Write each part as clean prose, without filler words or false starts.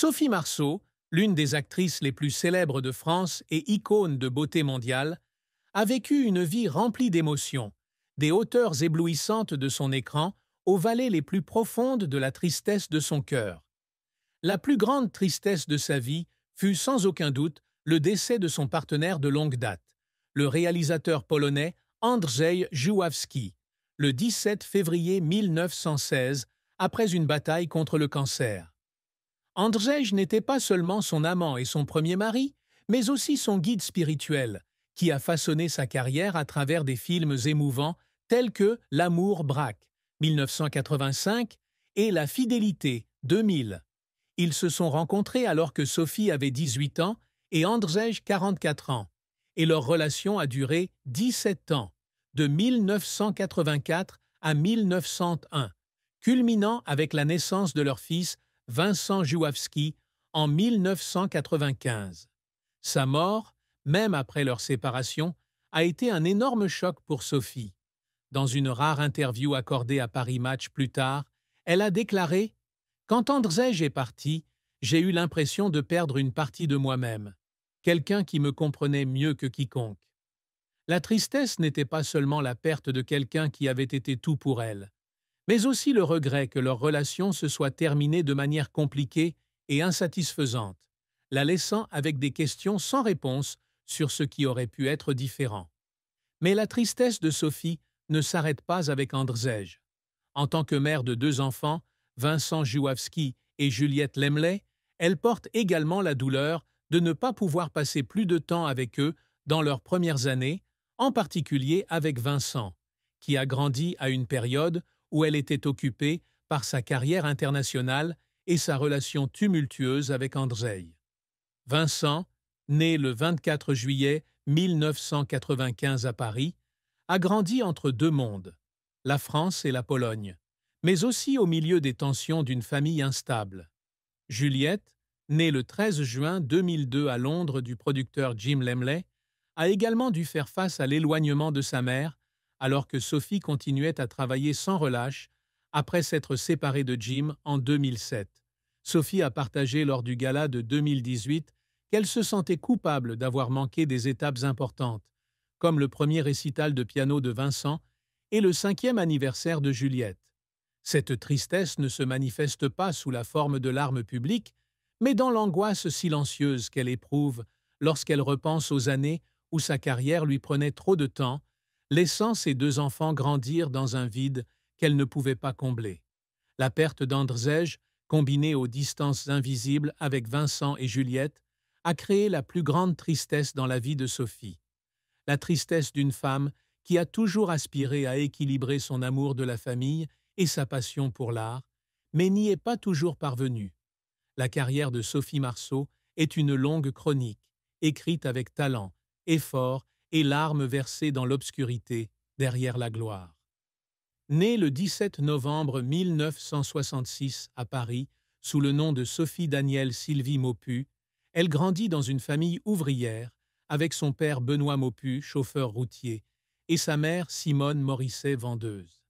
Sophie Marceau, l'une des actrices les plus célèbres de France et icône de beauté mondiale, a vécu une vie remplie d'émotions, des hauteurs éblouissantes de son écran aux vallées les plus profondes de la tristesse de son cœur. La plus grande tristesse de sa vie fut sans aucun doute le décès de son partenaire de longue date, le réalisateur polonais Andrzej Żuławski, le 17 février 1916, après une bataille contre le cancer. Andrzej n'était pas seulement son amant et son premier mari, mais aussi son guide spirituel, qui a façonné sa carrière à travers des films émouvants tels que L'amour braque, 1985, et La fidélité, 2000. Ils se sont rencontrés alors que Sophie avait 18 ans et Andrzej 44 ans, et leur relation a duré 17 ans, de 1984 à 1901, culminant avec la naissance de leur fils Vincent Żuławski en 1995. Sa mort, même après leur séparation, a été un énorme choc pour Sophie. Dans une rare interview accordée à Paris Match plus tard, elle a déclaré « Quand Andrzej est parti, j'ai eu l'impression de perdre une partie de moi-même, quelqu'un qui me comprenait mieux que quiconque. » La tristesse n'était pas seulement la perte de quelqu'un qui avait été tout pour elle, mais aussi le regret que leur relation se soit terminée de manière compliquée et insatisfaisante, la laissant avec des questions sans réponse sur ce qui aurait pu être différent. Mais la tristesse de Sophie ne s'arrête pas avec Andrzej. En tant que mère de 2 enfants, Vincent Żuławski et Juliette Lemley, elle porte également la douleur de ne pas pouvoir passer plus de temps avec eux dans leurs premières années, en particulier avec Vincent, qui a grandi à une période où elle était occupée par sa carrière internationale et sa relation tumultueuse avec Andrzej. Vincent, né le 24 juillet 1995 à Paris, a grandi entre 2 mondes, la France et la Pologne, mais aussi au milieu des tensions d'une famille instable. Juliette, née le 13 juin 2002 à Londres du producteur Jim Lemley, a également dû faire face à l'éloignement de sa mère, alors que Sophie continuait à travailler sans relâche après s'être séparée de Jim en 2007. Sophie a partagé lors du gala de 2018 qu'elle se sentait coupable d'avoir manqué des étapes importantes, comme le premier récital de piano de Vincent et le 5e anniversaire de Juliette. Cette tristesse ne se manifeste pas sous la forme de larmes publiques, mais dans l'angoisse silencieuse qu'elle éprouve lorsqu'elle repense aux années où sa carrière lui prenait trop de temps, laissant ses 2 enfants grandir dans un vide qu'elle ne pouvait pas combler. La perte d'Andrzej, combinée aux distances invisibles avec Vincent et Juliette, a créé la plus grande tristesse dans la vie de Sophie. La tristesse d'une femme qui a toujours aspiré à équilibrer son amour de la famille et sa passion pour l'art, mais n'y est pas toujours parvenue. La carrière de Sophie Marceau est une longue chronique, écrite avec talent, effort et larmes versées dans l'obscurité derrière la gloire. Née le 17 novembre 1966 à Paris, sous le nom de Sophie Danielle Sylvie Maupu, elle grandit dans une famille ouvrière avec son père Benoît Maupu, chauffeur routier, et sa mère Simone Morisset, vendeuse.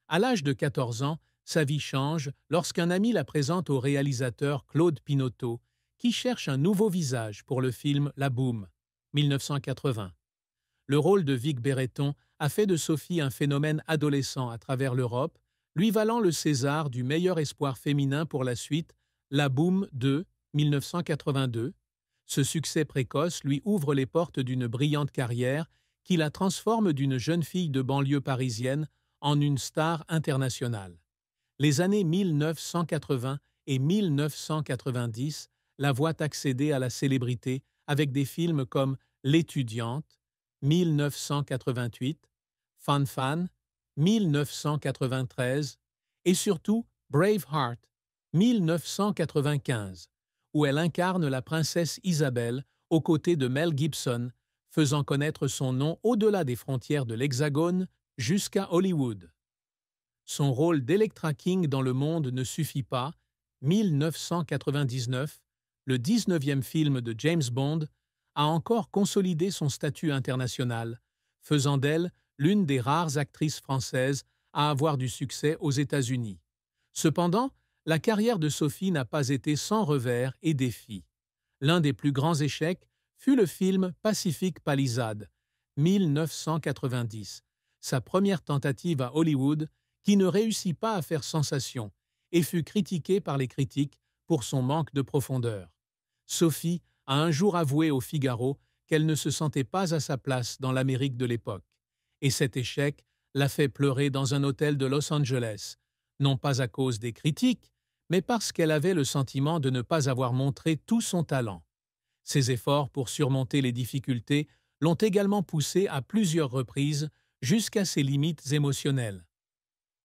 À l'âge de 14 ans, sa vie change lorsqu'un ami la présente au réalisateur Claude Pinoteau, qui cherche un nouveau visage pour le film La Boum, 1980. Le rôle de Vic Béreton a fait de Sophie un phénomène adolescent à travers l'Europe, lui valant le César du meilleur espoir féminin pour la suite La Boum 2, 1982. Ce succès précoce lui ouvre les portes d'une brillante carrière qui la transforme d'une jeune fille de banlieue parisienne en une star internationale. Les années 1980 et 1990 la voient accéder à la célébrité avec des films comme L'étudiante, 1988, Fan Fan, 1993 et surtout Braveheart, 1995, où elle incarne la princesse Isabelle aux côtés de Mel Gibson, faisant connaître son nom au-delà des frontières de l'Hexagone jusqu'à Hollywood. Son rôle d'Electra King dans Le Monde ne suffit pas. 1999, le 19e film de James Bond, a encore consolidé son statut international, faisant d'elle l'une des rares actrices françaises à avoir du succès aux États-Unis. Cependant, la carrière de Sophie n'a pas été sans revers et défis. L'un des plus grands échecs fut le film Pacific Palisades, 1990, sa première tentative à Hollywood qui ne réussit pas à faire sensation et fut critiquée par les critiques pour son manque de profondeur. Sophie a un jour avoué au Figaro qu'elle ne se sentait pas à sa place dans l'Amérique de l'époque, et cet échec l'a fait pleurer dans un hôtel de Los Angeles, non pas à cause des critiques, mais parce qu'elle avait le sentiment de ne pas avoir montré tout son talent. Ses efforts pour surmonter les difficultés l'ont également poussée à plusieurs reprises jusqu'à ses limites émotionnelles.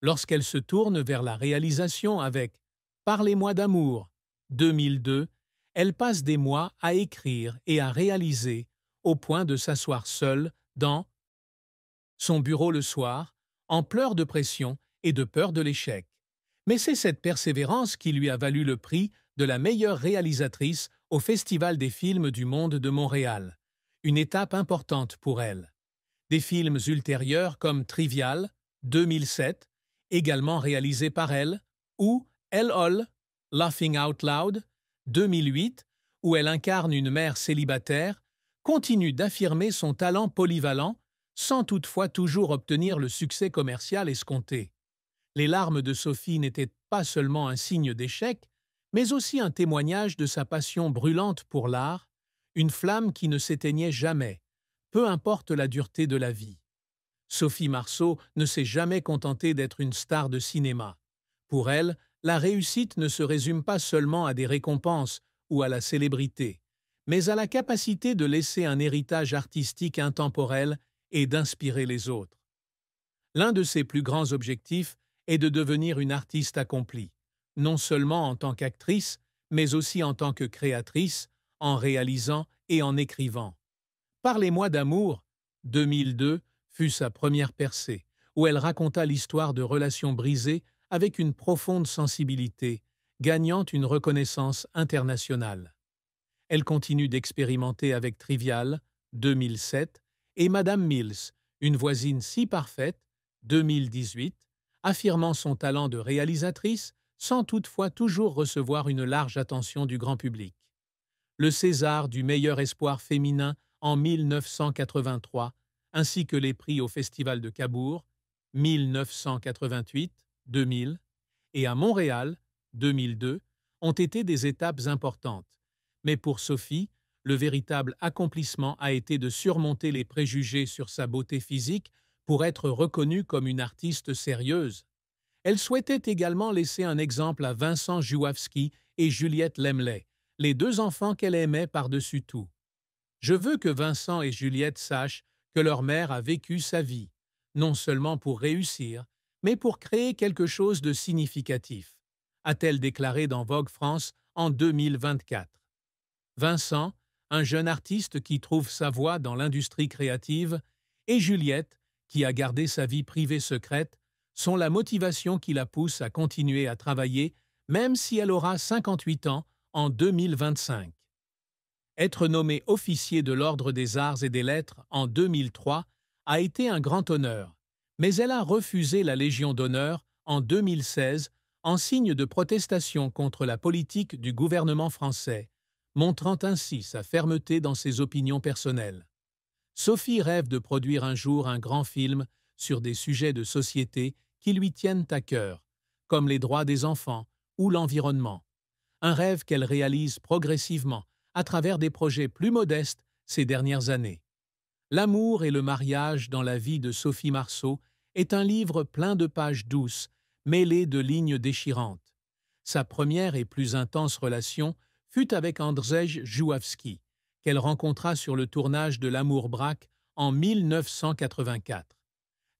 Lorsqu'elle se tourne vers la réalisation avec Parlez-moi d'amour, 2002, elle passe des mois à écrire et à réaliser, au point de s'asseoir seule dans son bureau le soir, en pleurs de pression et de peur de l'échec. Mais c'est cette persévérance qui lui a valu le prix de la meilleure réalisatrice au Festival des films du monde de Montréal, une étape importante pour elle. Des films ultérieurs comme Trivial, 2007, également réalisé par elle, ou LOL, Laughing Out Loud, 2008, où elle incarne une mère célibataire, continuent d'affirmer son talent polyvalent sans toutefois toujours obtenir le succès commercial escompté. Les larmes de Sophie n'étaient pas seulement un signe d'échec, mais aussi un témoignage de sa passion brûlante pour l'art, une flamme qui ne s'éteignait jamais, peu importe la dureté de la vie. Sophie Marceau ne s'est jamais contentée d'être une star de cinéma. Pour elle, la réussite ne se résume pas seulement à des récompenses ou à la célébrité, mais à la capacité de laisser un héritage artistique intemporel et d'inspirer les autres. L'un de ses plus grands objectifs est de devenir une artiste accomplie, non seulement en tant qu'actrice, mais aussi en tant que créatrice, en réalisant et en écrivant. Parlez-moi d'amour, 2002, fut sa première percée, où elle raconta l'histoire de relations brisées avec une profonde sensibilité, gagnant une reconnaissance internationale. Elle continue d'expérimenter avec Trivial, 2007, et Madame Mills, une voisine si parfaite, 2018, affirmant son talent de réalisatrice sans toutefois toujours recevoir une large attention du grand public. Le César du meilleur espoir féminin en 1983, ainsi que les prix au Festival de Cabourg, 1988, 2000, et à Montréal, 2002, ont été des étapes importantes. Mais pour Sophie, le véritable accomplissement a été de surmonter les préjugés sur sa beauté physique pour être reconnue comme une artiste sérieuse. Elle souhaitait également laisser un exemple à Vincent Jouavsky et Juliette Lemley, les deux enfants qu'elle aimait par-dessus tout. Je veux que Vincent et Juliette sachent que leur mère a vécu sa vie, non seulement pour réussir, mais pour créer quelque chose de significatif, a-t-elle déclaré dans Vogue France en 2024. Vincent, un jeune artiste qui trouve sa voie dans l'industrie créative, et Juliette, qui a gardé sa vie privée secrète, sont la motivation qui la pousse à continuer à travailler, même si elle aura 58 ans en 2025. Être nommée officier de l'Ordre des Arts et des Lettres en 2003 a été un grand honneur, mais elle a refusé la Légion d'honneur en 2016 en signe de protestation contre la politique du gouvernement français, montrant ainsi sa fermeté dans ses opinions personnelles. Sophie rêve de produire un jour un grand film sur des sujets de société qui lui tiennent à cœur, comme les droits des enfants ou l'environnement. Un rêve qu'elle réalise progressivement à travers des projets plus modestes ces dernières années. L'amour et le mariage dans la vie de Sophie Marceau est un livre plein de pages douces, mêlées de lignes déchirantes. Sa première et plus intense relation fut avec Andrzej Jouavsky, qu'elle rencontra sur le tournage de L'Amour braque en 1984.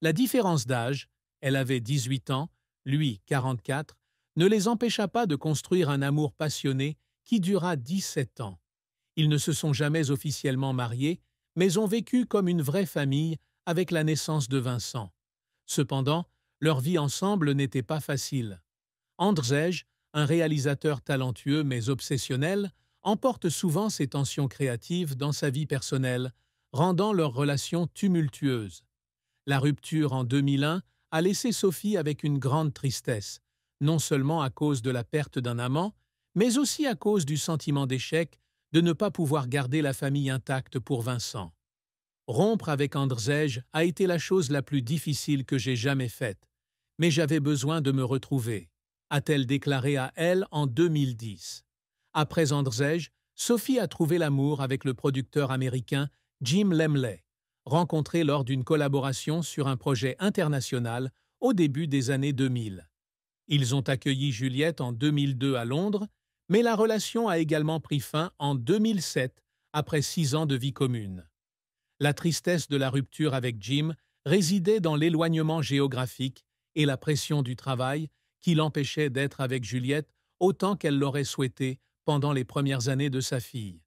La différence d'âge, elle avait 18 ans, lui 44, ne les empêcha pas de construire un amour passionné qui dura 17 ans. Ils ne se sont jamais officiellement mariés, mais ont vécu comme une vraie famille avec la naissance de Vincent. Cependant, leur vie ensemble n'était pas facile. Andrzej, un réalisateur talentueux mais obsessionnel, emporte souvent ses tensions créatives dans sa vie personnelle, rendant leur relation tumultueuse. La rupture en 2001 a laissé Sophie avec une grande tristesse, non seulement à cause de la perte d'un amant, mais aussi à cause du sentiment d'échec de ne pas pouvoir garder la famille intacte pour Vincent. Rompre avec Andrzej a été la chose la plus difficile que j'ai jamais faite, mais j'avais besoin de me retrouver, a-t-elle déclaré à Elle en 2010. Après Andrzej, Sophie a trouvé l'amour avec le producteur américain Jim Lemley, rencontré lors d'une collaboration sur un projet international au début des années 2000. Ils ont accueilli Juliette en 2002 à Londres, mais la relation a également pris fin en 2007, après 6 ans de vie commune. La tristesse de la rupture avec Jim résidait dans l'éloignement géographique et la pression du travail qui l'empêchait d'être avec Juliette autant qu'elle l'aurait souhaité pendant les premières années de sa fille.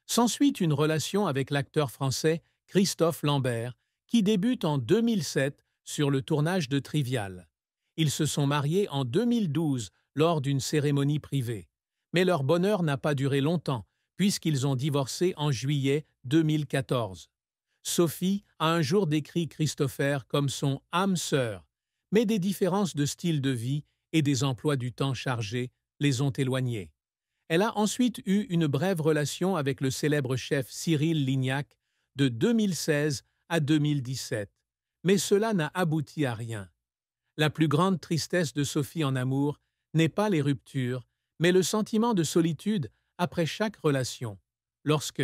S'ensuit une relation avec l'acteur français Christophe Lambert, qui débute en 2007 sur le tournage de Trivial. Ils se sont mariés en 2012 lors d'une cérémonie privée. Mais leur bonheur n'a pas duré longtemps, puisqu'ils ont divorcé en juillet 2014. Sophie a un jour décrit Christopher comme son âme sœur, mais des différences de style de vie et des emplois du temps chargés les ont éloignés. Elle a ensuite eu une brève relation avec le célèbre chef Cyril Lignac de 2016 à 2017, mais cela n'a abouti à rien. La plus grande tristesse de Sophie en amour n'est pas les ruptures, mais le sentiment de solitude après chaque relation, lorsque,